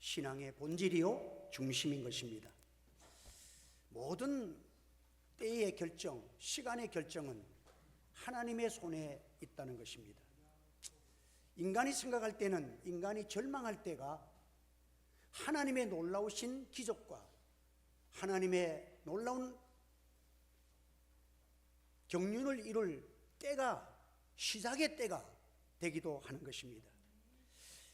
신앙의 본질이요 중심인 것입니다. 모든 때의 결정, 시간의 결정은 하나님의 손에 있다는 것입니다. 인간이 생각할 때는, 인간이 절망할 때가 하나님의 놀라우신 기적과 하나님의 놀라운 경륜을 이룰 때가, 시작의 때가 되기도 하는 것입니다.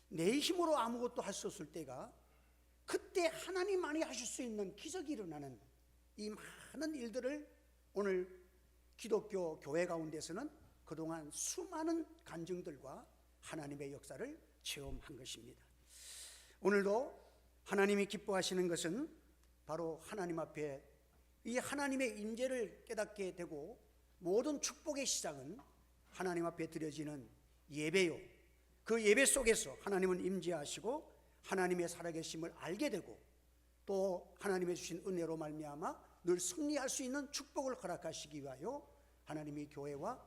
내 힘으로 아무것도 할 수 없을 때가, 그때 하나님만이 하실 수 있는 기적이 일어나는 이 많은 일들을 오늘 기독교 교회 가운데서는 그동안 수많은 간증들과 하나님의 역사를 체험한 것입니다. 오늘도 하나님이 기뻐하시는 것은 바로 하나님 앞에 이 하나님의 인재를 깨닫게 되고, 모든 축복의 시작은 하나님 앞에 드려지는 예배요, 그 예배 속에서 하나님은 임재하시고 하나님의 살아계심을 알게 되고, 또 하나님의 주신 은혜로 말미암아 늘 승리할 수 있는 축복을 허락하시기 위하여 하나님이 교회와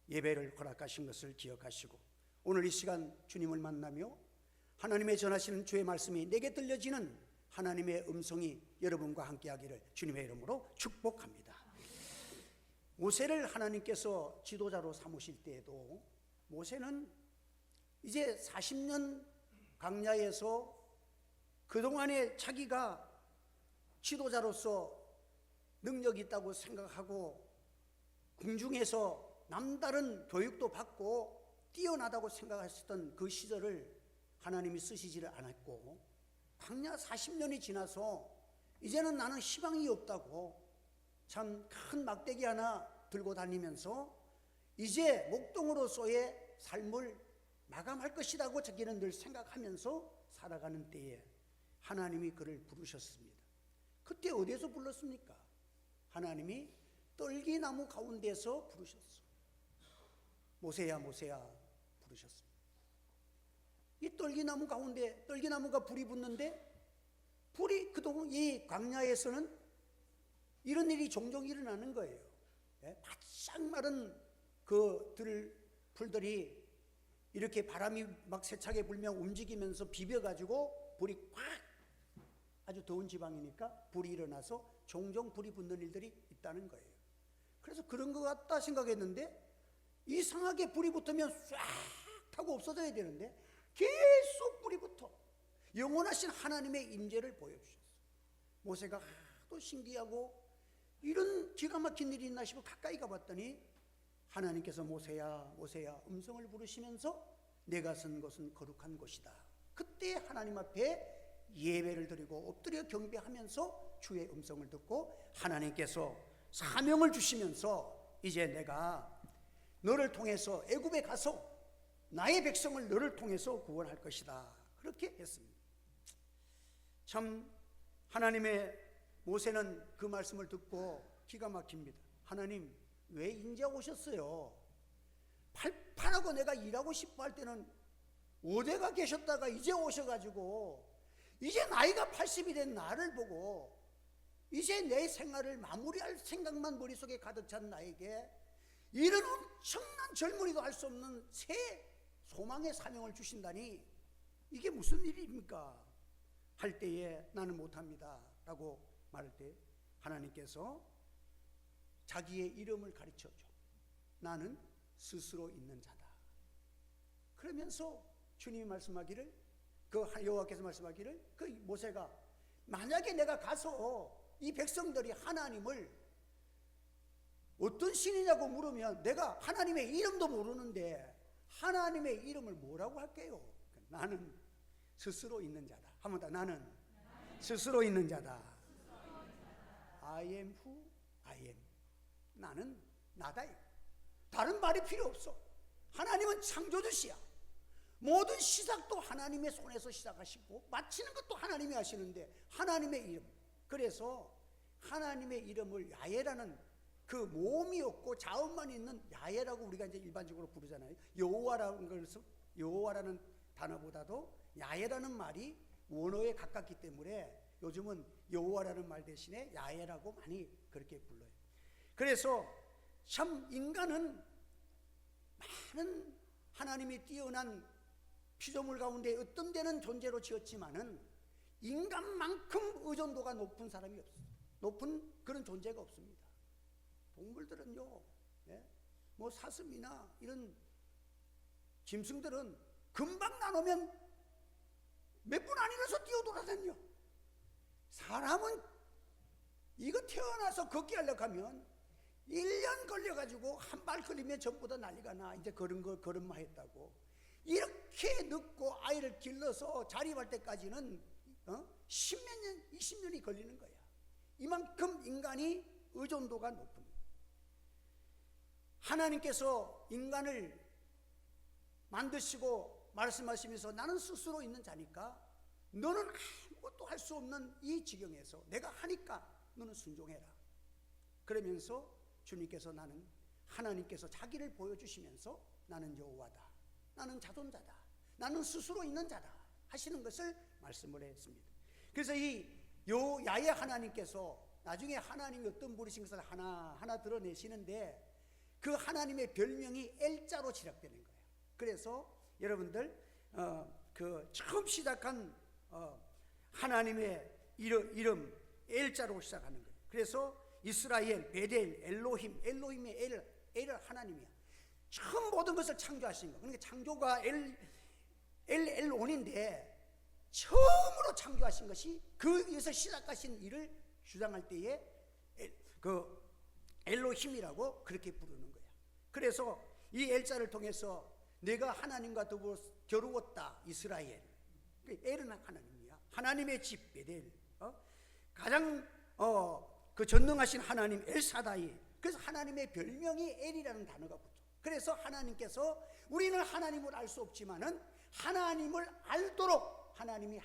예배를 허락하신 것을 기억하시고, 오늘 이 시간 주님을 만나며 하나님의 전하시는 주의 말씀이 내게 들려지는 하나님의 음성이 여러분과 함께하기를 주님의 이름으로 축복합니다. 모세를 하나님께서 지도자로 삼으실 때에도 모세는 이제 40년 광야에서 그동안에 자기가 지도자로서 능력이 있다고 생각하고 궁중에서 남다른 교육도 받고 뛰어나다고 생각했던 그 시절을 하나님이 쓰시지를 않았고, 광야 40년이 지나서 이제는 나는 희망이 없다고 참 큰 막대기 하나 들고 다니면서 이제 목동으로서의 삶을 마감할 것이라고 자기는 늘 생각하면서 살아가는 때에 하나님이 그를 부르셨습니다. 그때 어디에서 불렀습니까? 하나님이 떨기나무 가운데서 부르셨어. 모세야 모세야 부르셨습니다. 이 떨기나무 가운데, 떨기나무가 불이 붙는데, 불이 그동안 이 광야에서는 이런 일이 종종 일어나는 거예요. 바짝 마른 그 풀들이 이렇게 바람이 막 세차게 불면 움직이면서 비벼가지고 불이 꽉, 아주 더운 지방이니까 불이 일어나서 종종 불이 붙는 일들이 있다는 거예요. 그래서 그런 것 같다 생각했는데, 이상하게 불이 붙으면 싹 하고 없어져야 되는데 계속 불이 붙어 영원하신 하나님의 임재를 보여주셨어요. 모세가 또 신기하고 이런 기가 막힌 일이 있나 싶어 가까이 가봤더니 하나님께서 모세야 모세야 음성을 부르시면서 내가 선 곳은 거룩한 곳이다. 그때 하나님 앞에 예배를 드리고 엎드려 경배하면서 주의 음성을 듣고 하나님께서 사명을 주시면서 이제 내가 너를 통해서 애굽에 가서 나의 백성을 너를 통해서 구원할 것이다. 그렇게 했습니다. 참 하나님의 모세는 그 말씀을 듣고 기가 막힙니다. 하나님 왜 인제 오셨어요? 팔팔하고 내가 일하고 싶어 할 때는 어디가 계셨다가 이제 오셔가지고 이제 나이가 80이 된 나를 보고 이제 내 생활을 마무리할 생각만 머릿속에 가득 찬 나에게 이런 엄청난 젊은이도 할 수 없는 새 소망의 사명을 주신다니 이게 무슨 일입니까? 할 때에 나는 못합니다 라고 말할 때 하나님께서 자기의 이름을 가르쳐줘. 나는 스스로 있는 자다. 그러면서 주님이 말씀하기를, 그 여호와께서 말씀하기를, 그 모세가 만약에 내가 가서 이 백성들이 하나님을 어떤 신이냐고 물으면 내가 하나님의 이름도 모르는데 하나님의 이름을 뭐라고 할게요? 나는 스스로 있는 자다. 한 번 더, 나는 스스로 있는 자다. I am who I am. 나는 나다. 다른 말이 필요 없어. 하나님은 창조주시야. 모든 시작도 하나님의 손에서 시작하시고 마치는 것도 하나님이 하시는데 하나님의 이름. 그래서 하나님의 이름을 야훼라는 그 모음이 없고 자음만 있는 야훼라고 우리가 이제 일반적으로 부르잖아요. 여호와라는 단어보다도 야훼라는 말이 원어에 가깝기 때문에 요즘은 여호와라는 말 대신에 야훼라고 많이 그렇게 불러요. 그래서 참 인간은 많은 하나님이 뛰어난 피조물 가운데 어떤 데는 존재로 지었지만은 인간만큼 의존도가 높은 사람이 없어요. 높은 그런 존재가 없습니다. 동물들은요, 예? 뭐 사슴이나 이런 짐승들은 금방 나누면 몇 분 안 일어서 뛰어돌아다녀. 사람은 이거 태어나서 걷기 하려고 하면 1년 걸려가지고 한 발 걸리면 전부 다 난리가 나. 이제 걸음마 했다고. 이렇게 늦고 아이를 길러서 자립할 때까지는 10몇 년, 20년이 걸리는 거야. 이만큼 인간이 의존도가 높은 거야. 하나님께서 인간을 만드시고 말씀하시면서 나는 스스로 있는 자니까 너는 아무것도 할 수 없는 이 지경에서 내가 하니까 너는 순종해라. 그러면서 주님께서 하나님께서 자기를 보여주시면서 나는 여호와다, 나는 자존자다, 나는 스스로 있는 자다 하시는 것을 말씀을 했습니다. 그래서 이 야훼 하나님께서 나중에 하나님이 어떤 분이신 것을 하나하나 드러내시는데 그 하나님의 별명이 엘자로 시작되는 거예요. 그래서 여러분들 그 처음 시작한 하나님의 이름 엘자로 시작하는 거예요. 그래서 이스라엘, 베델, 엘로힘, 엘로힘의 엘은 하나님이야. 처음 모든 것을 창조하신 거. 그러니까 창조가 엘온인데 처음으로 창조하신 것이 그에서 시작하신 일을 주장할 때에 그 엘로힘이라고 그렇게 부르는 거야. 그래서 이 엘자를 통해서 내가 하나님과 더불어 겨루었다 이스라엘. 엘은 하나님이야. 하나님의 집 베델. 가장 그 전능하신 하나님 엘사다이. 그래서 하나님의 별명이 엘이라는 단어가 붙어. 그래서 하나님께서 우리는 하나님을 알 수 없지만은 하나님을 알도록 하나님이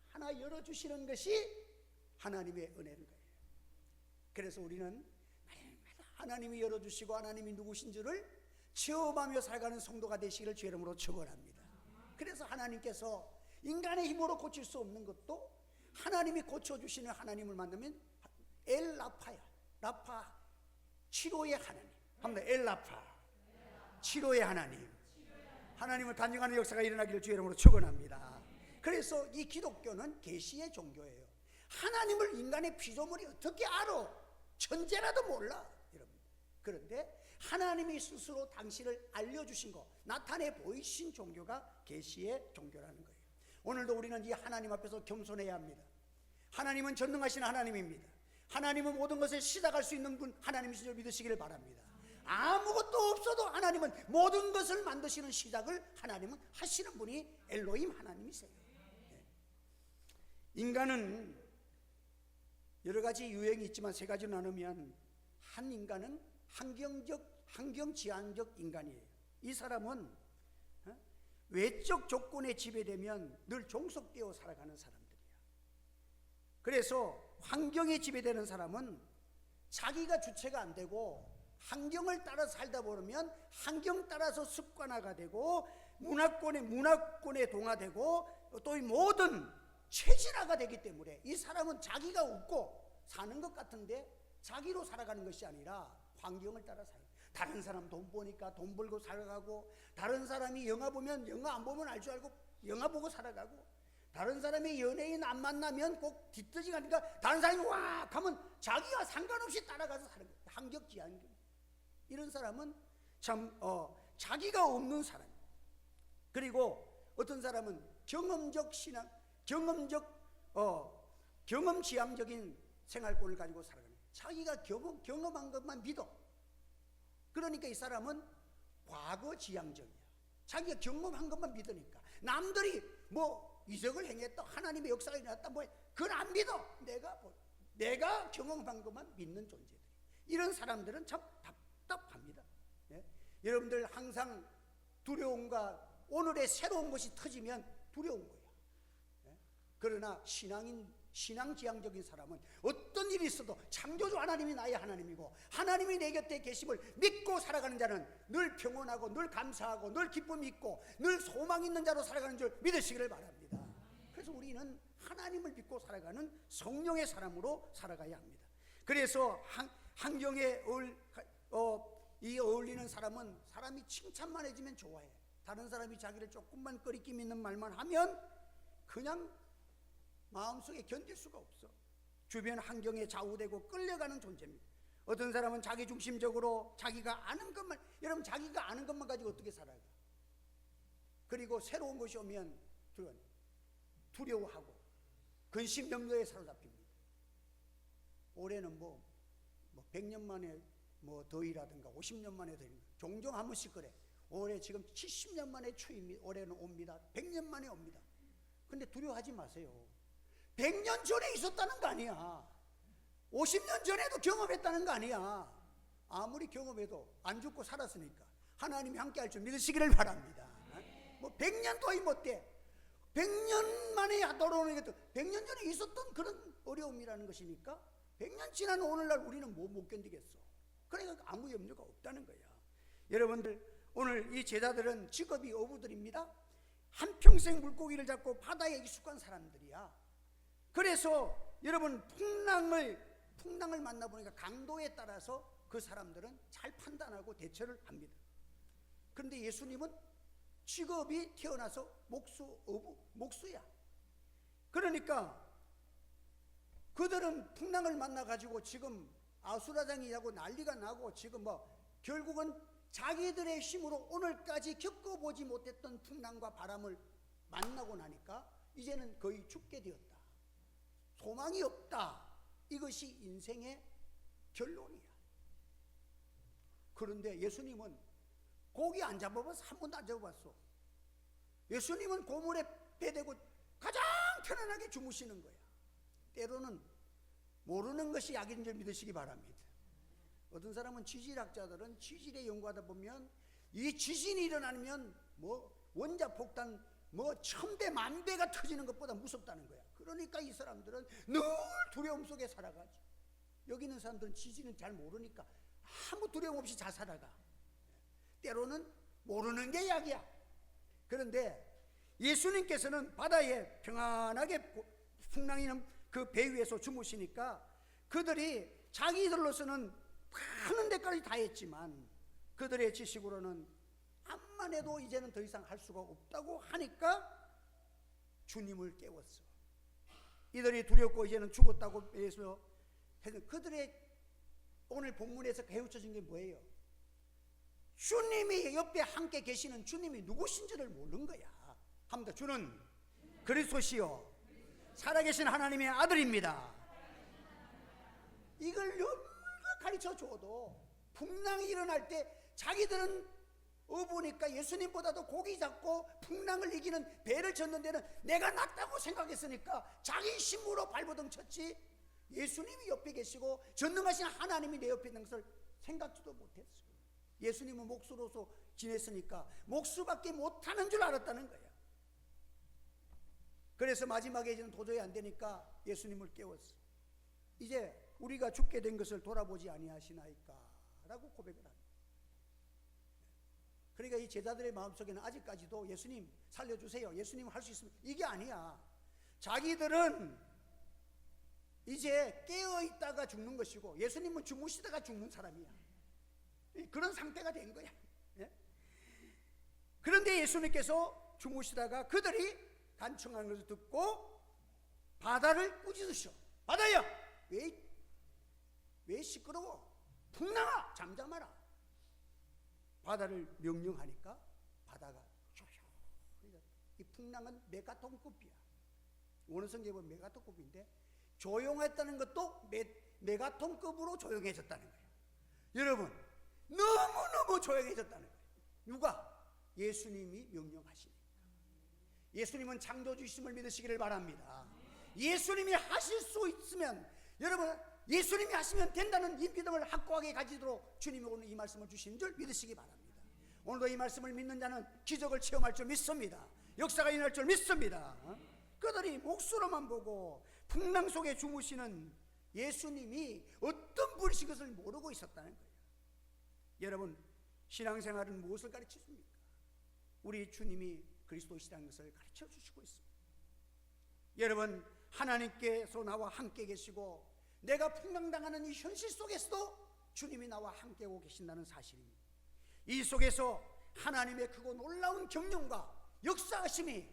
하나 열어주시는 것이 하나님의 은혜인 거예요. 그래서 우리는 하나님이 열어주시고 하나님이 누구신 줄을 체험하며 살아가는 성도가 되시기를 주의 이름으로 축원합니다. 그래서 하나님께서 인간의 힘으로 고칠 수 없는 것도 하나님이 고쳐주시는 하나님을 만나면 엘라파야. 라파 치료의 하나님. 한번 엘라파 치료의 하나님. 하나님을 단정하는 역사가 일어나기를 주의 이름으로 축원합니다. 그래서 이 기독교는 계시의 종교예요. 하나님을 인간의 피조물이 어떻게 알아? 천재라도 몰라 여러분. 그런데 하나님이 스스로 당신을 알려주신 것, 나타내 보이신 종교가 계시의 종교라는 거예요. 오늘도 우리는 이 하나님 앞에서 겸손해야 합니다. 하나님은 전능하신 하나님입니다. 하나님은 모든 것을 시작할 수 있는 분 하나님이신 줄 믿으시기를 바랍니다. 아무것도 없어도 하나님은 모든 것을 만드시는 시작을 하나님은 하시는 분이 엘로힘 하나님이세요. 인간은 여러 가지 유형이 있지만 세 가지로 나누면 한 인간은 환경지향적 인간이에요. 이 사람은 외적 조건에 지배되면 늘 종속되어 살아가는 사람들이야. 그래서 환경에 지배되는 사람은 자기가 주체가 안 되고 환경을 따라 살다 보면 환경 따라서 습관화가 되고 문화권에 동화되고 또 이 모든 체질화가 되기 때문에 이 사람은 자기가 웃고 사는 것 같은데 자기로 살아가는 것이 아니라 환경을 따라 살아요. 다른 사람 돈 버니까 돈 벌고 살아가고, 다른 사람이 영화 보면 영화 안 보면 알 줄 알고 영화 보고 살아가고, 다른 사람이 연예인 안 만나면 꼭 뒤뜨지 가니까 다른 사람이 와 가면 자기가 상관없이 따라가서 사는 거예요. 환경지향적. 이런 사람은 참 자기가 없는 사람. 그리고 어떤 사람은 경험적 신앙, 경험지향적인 생활권을 가지고 살아가는 거예요. 자기가 경험한 것만 믿어. 그러니까 이 사람은 과거지향적이야. 자기가 경험한 것만 믿으니까. 남들이 뭐 이적을 행했다, 하나님의 역사가 일어났다, 뭐 그건 안 믿어. 내가 경험한 것만 믿는 존재들. 이런 사람들은 참 답답합니다. 네? 여러분들 항상 두려움과 오늘의 새로운 것이 터지면 두려운 거야. 네? 그러나 신앙지향적인 사람은 어떤 일이 있어도 창조주 하나님이 나의 하나님이고 하나님이 내 곁에 계심을 믿고 살아가는 자는 늘 평온하고 늘 감사하고 늘 기쁨이 있고 늘 소망 있는 자로 살아가는 줄 믿으시기를 바랍니다. 그래서 우리는 하나님을 믿고 살아가는 성령의 사람으로 살아가야 합니다. 그래서 환경에 어울리는 사람은 사람이 칭찬만 해주면 좋아해. 다른 사람이 자기를 조금만 꺼리낌 있는 말만 하면 그냥 마음속에 견딜 수가 없어. 주변 환경에 좌우되고 끌려가는 존재입니다. 어떤 사람은 자기중심적으로 자기가 아는 것만, 여러분 자기가 아는 것만 가지고 어떻게 살아가? 그리고 새로운 것이 오면 두려워하고 근심염려에 사로잡힙니다. 올해는 뭐 100년 만에 더위라든가 50년 만에 더위, 종종 한 번씩 그래. 올해 지금 70년 만에 추위 올해는 옵니다. 100년 만에 옵니다. 근데 두려워하지 마세요. 100년 전에 있었다는 거 아니야. 50년 전에도 경험했다는 거 아니야. 아무리 경험해도 안 죽고 살았으니까 하나님이 함께 할 줄 믿으시기를 바랍니다. 100년 더위 못 돼. 100년 만에 돌아오는 것도 100년 전에 있었던 그런 어려움이라는 것이니까 100년 지난 오늘날 우리는 못 견디겠어. 그러니까 아무 염려가 없다는 거야. 여러분들, 오늘 이 제자들은 직업이 어부들입니다. 한평생 물고기를 잡고 바다에 익숙한 사람들이야. 그래서 여러분, 풍랑을 만나보니까 강도에 따라서 그 사람들은 잘 판단하고 대처를 합니다. 그런데 예수님은 직업이 태어나서 목수야. 그러니까 그들은 풍랑을 만나가지고 지금 아수라장이라고 난리가 나고 지금 결국은 자기들의 힘으로 오늘까지 겪어보지 못했던 풍랑과 바람을 만나고 나니까 이제는 거의 죽게 되었다. 소망이 없다. 이것이 인생의 결론이야. 그런데 예수님은 고기 안 잡아봐서 한 번도 안 잡아봤어. 예수님은 고물에 배대고 가장 편안하게 주무시는 거야. 때로는 모르는 것이 약인 줄 믿으시기 바랍니다. 어떤 사람은 지질학자들은 지질에 연구하다 보면 이 지진이 일어나면 원자폭탄 1000배, 10,000배가 터지는 것보다 무섭다는 거야. 그러니까 이 사람들은 늘 두려움 속에 살아가지. 여기 있는 사람들은 지진은 잘 모르니까 아무 두려움 없이 잘 살아가. 때로는 모르는 게 약이야. 그런데 예수님께서는 바다에 평안하게 풍랑이는 그 배 위에서 주무시니까 그들이 자기들로서는 하는 데까지 다 했지만 그들의 지식으로는 암만 해도 이제는 더 이상 할 수가 없다고 하니까 주님을 깨웠어. 이들이 두렵고 이제는 죽었다고 해서 그들의 오늘 본문에서 깨우쳐진 게 뭐예요? 주님이 옆에 함께 계시는 주님이 누구신지를 모르는 거야. 합니다. 주는 그리스도시요 살아계신 하나님의 아들입니다. 이걸 얼마나 가르쳐 줘도 풍랑이 일어날 때 자기들은 어부니까 예수님보다도 고기 잡고 풍랑을 이기는 배를 젓는 데는 내가 낫다고 생각했으니까 자기 힘으로 발버둥 쳤지, 예수님이 옆에 계시고 전능하신 하나님이 내 옆에 있는 것을 생각지도 못했어. 예수님은 목수로서 지냈으니까 목수밖에 못하는 줄 알았다는 거야. 그래서 마지막에 이제는 도저히 안 되니까 예수님을 깨웠어. 이제 우리가 죽게 된 것을 돌아보지 아니하시나이까 라고 고백을 합니다. 그러니까 이 제자들의 마음속에는 아직까지도 예수님 살려주세요, 예수님 할 수 있으면, 이게 아니야. 자기들은 이제 깨어있다가 죽는 것이고 예수님은 주무시다가 죽는 사람이야. 그런 상태가 된 거야. 그런데 예수님께서 주무시다가 그들이 간청하는 것을 듣고 바다를 꾸짖으셔. 바다야, 왜 시끄러워? 풍랑아, 잠잠하라. 바다를 명령하니까 바다가 조용히. 이 풍랑은 메가톤급이야. 어느 성경에 보면 메가톤급인데 조용했다는 것도 메가톤급으로 조용해졌다는 거예요. 여러분, 너무너무 조용해졌다는 거예요. 누가? 예수님이 명령하시니까. 예수님은 창조주이심을 믿으시기를 바랍니다. 예수님이 하실 수 있으면, 여러분, 예수님이 하시면 된다는 이 믿음을 확고하게 가지도록 주님이 오늘 이 말씀을 주신 줄 믿으시기 바랍니다. 오늘도 이 말씀을 믿는 자는 기적을 체험할 줄 믿습니다. 역사가 일어날 줄 믿습니다. 그들이 목수로만 보고 풍랑 속에 주무시는 예수님이 어떤 분이신 것을 모르고 있었다는 거예요. 여러분, 신앙생활은 무엇을 가르치십니까? 우리 주님이 그리스도시라는 것을 가르쳐 주시고 있습니다. 여러분, 하나님께서 나와 함께 계시고 내가 풍랑당하는 이 현실 속에서도 주님이 나와 함께하고 계신다는 사실입니다. 이 속에서 하나님의 크고 놀라운 경륜과 역사하심이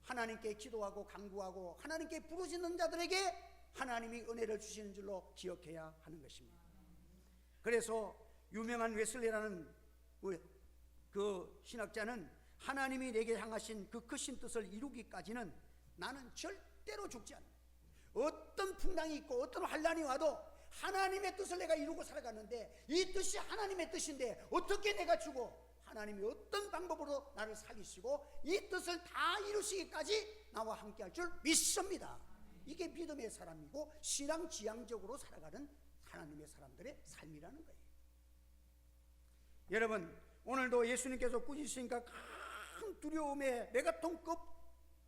하나님께 기도하고 간구하고 하나님께 부르짖는 자들에게 하나님이 은혜를 주시는 줄로 기억해야 하는 것입니다. 그래서 유명한 웨슬리라는 그 신학자는 하나님이 내게 향하신 그 크신 뜻을 이루기까지는 나는 절대로 죽지 않는다. 어떤 풍랑이 있고 어떤 환란이 와도 하나님의 뜻을 내가 이루고 살아갔는데 이 뜻이 하나님의 뜻인데 어떻게 내가 죽어? 하나님이 어떤 방법으로 나를 살리시고 이 뜻을 다 이루시기까지 나와 함께 할 줄 믿습니다. 이게 믿음의 사람이고 신앙 지향적으로 살아가는 하나님의 사람들의 삶이라는 거예요. 여러분, 오늘도 예수님께서 꾸짖으시니까 큰 두려움의 메가톤급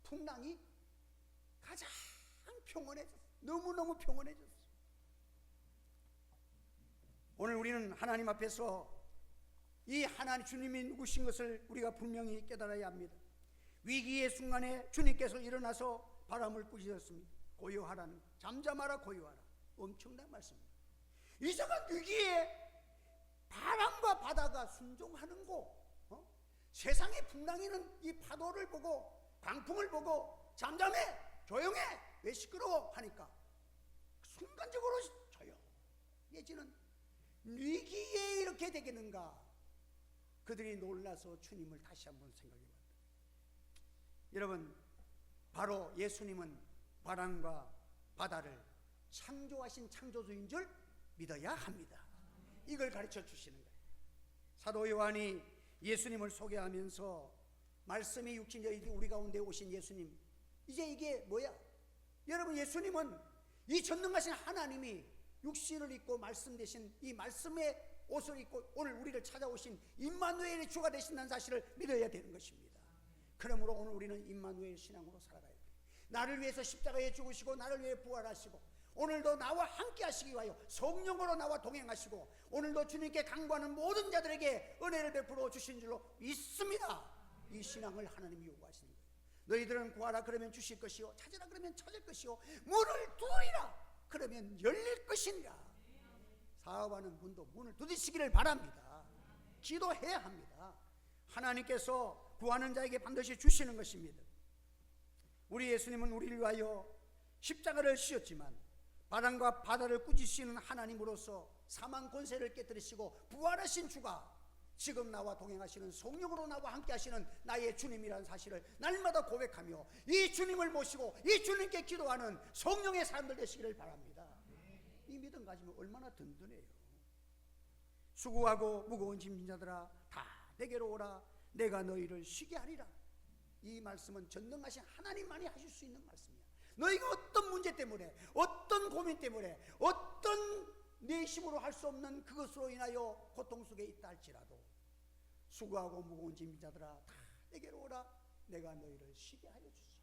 풍랑이 가장 평온해졌어요. 너무너무 평온해졌어요. 오늘 우리는 하나님 앞에서 이 하나님 주님이 누구신 것을 우리가 분명히 깨달아야 합니다. 위기의 순간에 주님께서 일어나서 바람을 꾸짖었습니다. 고요하라는, 잠잠하라 고요하라. 엄청난 말씀입니다. 이상한 위기에 바람과 바다가 순종하는 거, 세상의 풍랑이는 이 파도를 보고 강풍을 보고 잠잠해, 조용해, 왜 시끄러워 하니까 순간적으로 조용해지는 위기에 이렇게 되겠는가? 그들이 놀라서 주님을 다시 한번 생각해 봤다. 여러분, 바로 예수님은 바람과 바다를 창조하신 창조주인 줄 믿어야 합니다. 이걸 가르쳐 주시는 거예요. 사도 요한이 예수님을 소개하면서 말씀이 육신이 우리 가운데 오신 예수님, 이제 이게 뭐야? 여러분, 예수님은 이 전능하신 하나님이 육신을 입고 말씀 대신 이 말씀의 옷을 입고 오늘 우리를 찾아오신 임마누엘의 주가 되신다는 사실을 믿어야 되는 것입니다. 그러므로 오늘 우리는 임마누엘 신앙으로 살아가야 돼요. 나를 위해서 십자가에 죽으시고 나를 위해 부활하시고 오늘도 나와 함께 하시기 위하여 성령으로 나와 동행하시고 오늘도 주님께 간구하는 모든 자들에게 은혜를 베풀어 주신 줄로 믿습니다. 이 신앙을 하나님이 요구하시는 거예요. 너희들은 구하라 그러면 주실 것이요, 찾으라 그러면 찾을 것이요, 문을 두드리라 그러면 열릴 것이니라. 사업하는 분도 문을 두드리시기를 바랍니다. 기도해야 합니다. 하나님께서 구하는 자에게 반드시 주시는 것입니다. 우리 예수님은 우리를 위하여 십자가를 지셨지만 바람과 바다를 꾸짖으시는 하나님으로서 사망 권세를 깨뜨리시고 부활하신 주가 지금 나와 동행하시는 성령으로 나와 함께 하시는 나의 주님이라는 사실을 날마다 고백하며 이 주님을 모시고 이 주님께 기도하는 성령의 사람들 되시기를 바랍니다. 이 믿음 가지면 얼마나 든든해요. 수고하고 무거운 짐진 자들아 다 내게로 오라, 내가 너희를 쉬게 하리라. 이 말씀은 전능하신 하나님만이 하실 수 있는 말씀이야. 너희가 어떤 문제 때문에, 어떤 고민 때문에, 어떤 내 힘으로 할 수 없는 그것으로 인하여 고통 속에 있다 할지라도 수고하고 무거운 짐진 자들아 다 내게로 오라, 내가 너희를 쉬게 하여 주시오.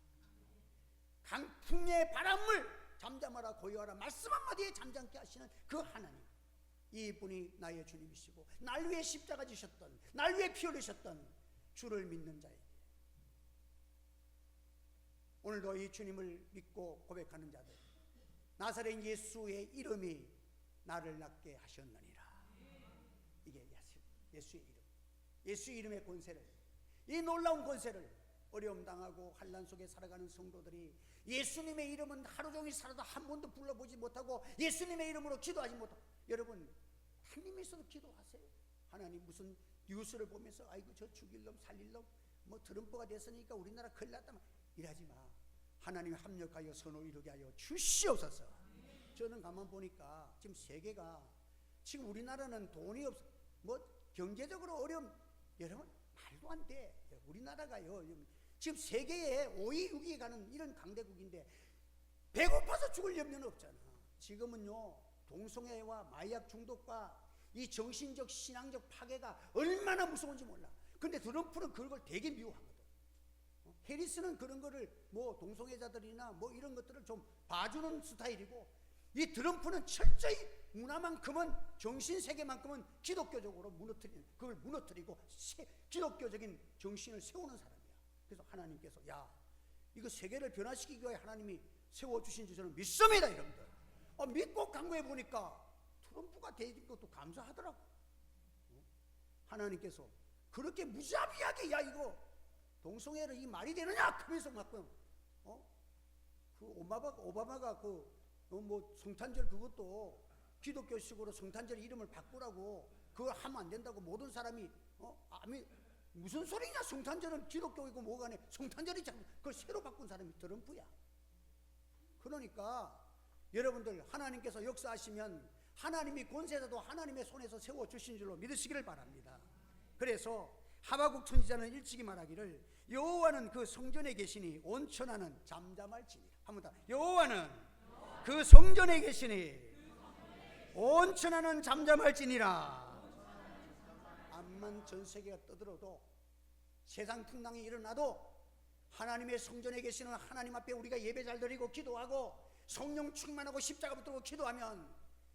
강풍의 바람을 잠잠하라 고요하라 말씀 한마디에 잠잠케 하시는 그 하나님, 이분이 나의 주님이시고 날 위해 십자가 지셨던, 날 위해 피 흘리셨던 주를 믿는 자에게 오늘도 이 주님을 믿고 고백하는 자들, 나사렛 예수의 이름이 나를 낫게 하셨느니라. 이게 예수의 이름, 예수의 이름의 권세를, 이 놀라운 권세를 어려움 당하고 환난 속에 살아가는 성도들이 예수님의 이름은 하루 종일 살아도 한 번도 불러보지 못하고 예수님의 이름으로 기도하지 못하고, 여러분 하나님에서도 기도하세요. 하나님 무슨 뉴스를 보면서 아이고 저 죽일 놈 살릴 놈 뭐 드럼프가 됐으니까 우리나라 큰일 났다 이러지 마. 하나님 합력하여 선을 이루게 하여 주시옵소서. 저는 가만 보니까 지금 세계가, 지금 우리나라는 돈이 없어, 뭐 경제적으로 어려움, 여러분 말도 안 돼. 우리나라가요 지금 세계에 5위 6위에 가는 이런 강대국인데 배고파서 죽을 염려는 없잖아. 지금은요 동성애와 마약 중독과 이 정신적 신앙적 파괴가 얼마나 무서운지 몰라. 근데 트럼프는 그걸 되게 미워하거든. 해리스는 그런 거를 뭐 동성애자들이나 뭐 이런 것들을 좀 봐주는 스타일이고, 이 트럼프는 철저히 문화만큼은, 정신 세계만큼은 기독교적으로 무너뜨리는, 그걸 무너뜨리고 기독교적인 정신을 세우는 사람이야. 그래서 하나님께서 야 이거 세계를 변화시키기 위해 하나님이 세워주신 줄 저는 믿습니다. 여러분들 믿고 간구해 보니까 트럼프가 되는 것도 감사하더라고. 하나님께서 그렇게 무자비하게 야 이거 동성애를 이 말이 되느냐 하면서 막 그 오바마가 뭐 성탄절 그것도 기독교식으로 성탄절 이름을 바꾸라고 그걸 하면 안 된다고 모든 사람이 무슨 소리냐, 성탄절은 기독교이고 뭐가 아니야, 성탄절이 자꾸 그걸 새로 바꾼 사람이 트럼프야. 그러니까 여러분들 하나님께서 역사하시면 하나님이 권세자도 하나님의 손에서 세워주신 줄로 믿으시기를 바랍니다. 그래서 하박국 선지자는 일찍이 말하기를 여호와는 그 성전에 계시니 온천하는 잠잠할지니라. 한번 더, 여호와는 그 성전에 계시니 온천하는 잠잠할지니라. 암만 전 세계가 떠들어도 세상 풍랑이 일어나도 하나님의 성전에 계시는 하나님 앞에 우리가 예배 잘 드리고 기도하고 성령 충만하고 십자가 붙들고 기도하면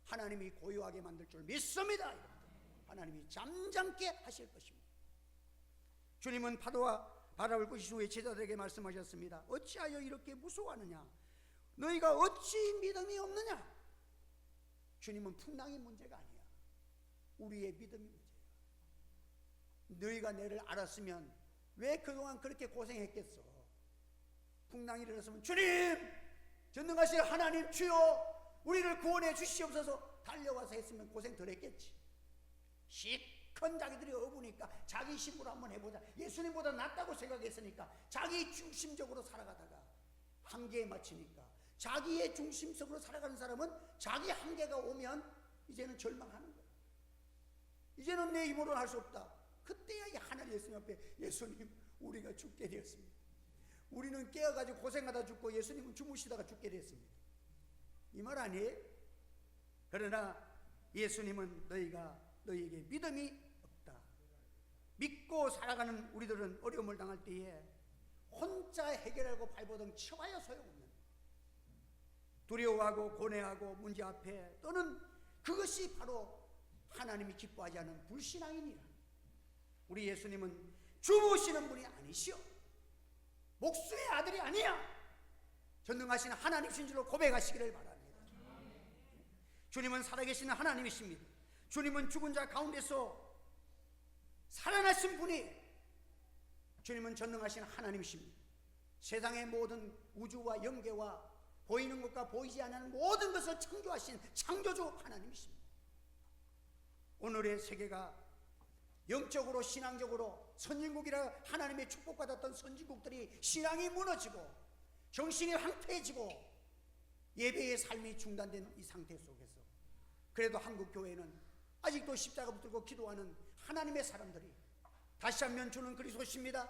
하나님이 고요하게 만들 줄 믿습니다. 하나님이 잠잠게 하실 것입니다. 주님은 파도와 바람을 끄시신 후에 제자들에게 말씀하셨습니다. 어찌하여 이렇게 무서워하느냐, 너희가 어찌 믿음이 없느냐. 주님은 풍랑이 문제가 아니야, 우리의 믿음이 문제야. 너희가 내를 알았으면 왜 그동안 그렇게 고생했겠어. 풍랑이 일어났으면 주님, 전능하신 하나님 주여 우리를 구원해 주시옵소서 달려와서 했으면 고생 덜 했겠지. 시큰 자기들이 어부니까 자기 신부로 한번 해보자, 예수님보다 낫다고 생각했으니까 자기 중심적으로 살아가다가 한계에 맞추니까, 자기의 중심적으로 살아가는 사람은 자기 한계가 오면 이제는 절망하는 거야. 이제는 내 힘으로는 할 수 없다. 그때야 이 하나님 예수님 앞에, 예수님 우리가 죽게 되었습니다. 우리는 깨어가지고 고생하다 죽고 예수님은 주무시다가 죽게 됐습니다. 이 말 아니에요? 그러나 예수님은 너희에게 믿음이 없다. 믿고 살아가는 우리들은 어려움을 당할 때에 혼자 해결하고 발버둥 쳐봐야 소용없는, 두려워하고 고뇌하고 문제 앞에 또는 그것이 바로 하나님이 기뻐하지 않는 불신앙이니라. 우리 예수님은 주무시는 분이 아니시오, 목수의 아들이 아니야, 전능하신 하나님이신 줄로 고백하시기를 바랍니다. 주님은 살아계시는 하나님이십니다. 주님은 죽은 자 가운데서 살아나신 분이, 주님은 전능하신 하나님이십니다. 세상의 모든 우주와 영계와 보이는 것과 보이지 않는 모든 것을 창조하신 창조주 하나님이십니다. 오늘의 세계가 영적으로 신앙적으로 선진국이라 하나님의 축복받았던 선진국들이 신앙이 무너지고 정신이 황폐해지고 예배의 삶이 중단된 이 상태 속에서 그래도 한국교회는 아직도 십자가 붙들고 기도하는 하나님의 사람들이 다시 한번 주는 그리스도십니다.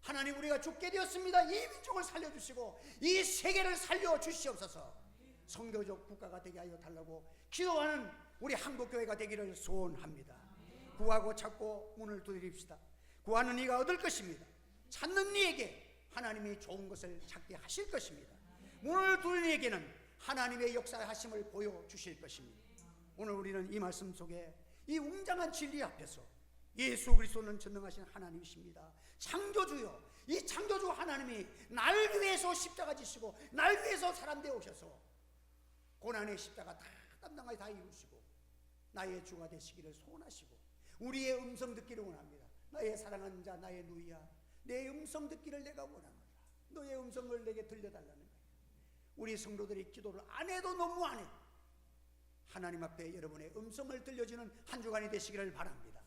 하나님, 우리가 죽게 되었습니다. 이 민족을 살려주시고 이 세계를 살려주시옵소서. 선교적 국가가 되게 하여 달라고 기도하는 우리 한국교회가 되기를 소원합니다. 구하고 찾고 문을 두드립시다. 구하는 이가 얻을 것입니다. 찾는 이에게 하나님이 좋은 것을 찾게 하실 것입니다. 문을 두드리는 이에게는 하나님의 역사하심을 보여주실 것입니다. 오늘 우리는 이 말씀 속에 이 웅장한 진리 앞에서 예수 그리스도는 전능하신 하나님이십니다. 창조주요, 이 창조주 하나님이 날 위해서 십자가 지시고 날 위해서 사람 되어 오셔서 고난의 십자가 다 담당하여 다 이루시고 나의 주가 되시기를 소원하시고 우리의 음성 듣기를 원합니다. 나의 사랑하는 자, 나의 누이야, 내 음성 듣기를 내가 원하노라. 너의 음성을 내게 들려달라는 거예요. 우리 성도들이 기도를 안 해도 너무 안 해. 하나님 앞에 여러분의 음성을 들려주는 한 주간이 되시기를 바랍니다.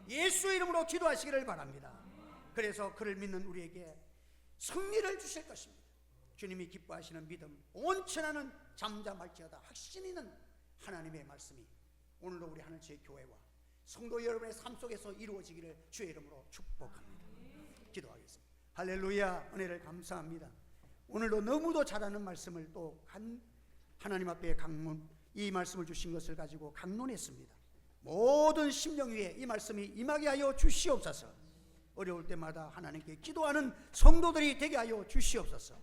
예수 이름으로 기도하시기를 바랍니다. 그래서 그를 믿는 우리에게 승리를 주실 것입니다. 주님이 기뻐하시는 믿음, 온천하는 잠잠할지어다 확신 있는 하나님의 말씀이 오늘도 우리 하늘지의 교회와 성도 여러분의 삶 속에서 이루어지기를 주의 이름으로 축복합니다. 기도하겠습니다. 할렐루야. 은혜를 감사합니다. 오늘도 너무도 잘하는 말씀을 또 하나님 앞에 이 말씀을 주신 것을 가지고 강론했습니다. 모든 심령 위에 이 말씀이 임하게 하여 주시옵소서. 어려울 때마다 하나님께 기도하는 성도들이 되게 하여 주시옵소서.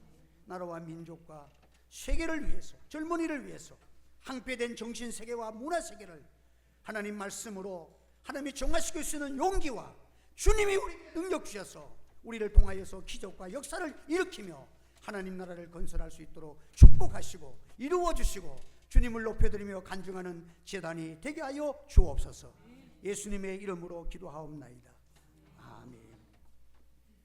나라와 민족과 세계를 위해서, 젊은이를 위해서, 항폐된 정신세계와 문화세계를 하나님 말씀으로 하나님이 정화시킬 수 있는 용기와 주님이 우리에게 능력 주셔서 우리를 통하여서 기적과 역사를 일으키며 하나님 나라를 건설할 수 있도록 축복하시고 이루어주시고 주님을 높여드리며 간증하는 제단이 되게 하여 주옵소서. 예수님의 이름으로 기도하옵나이다.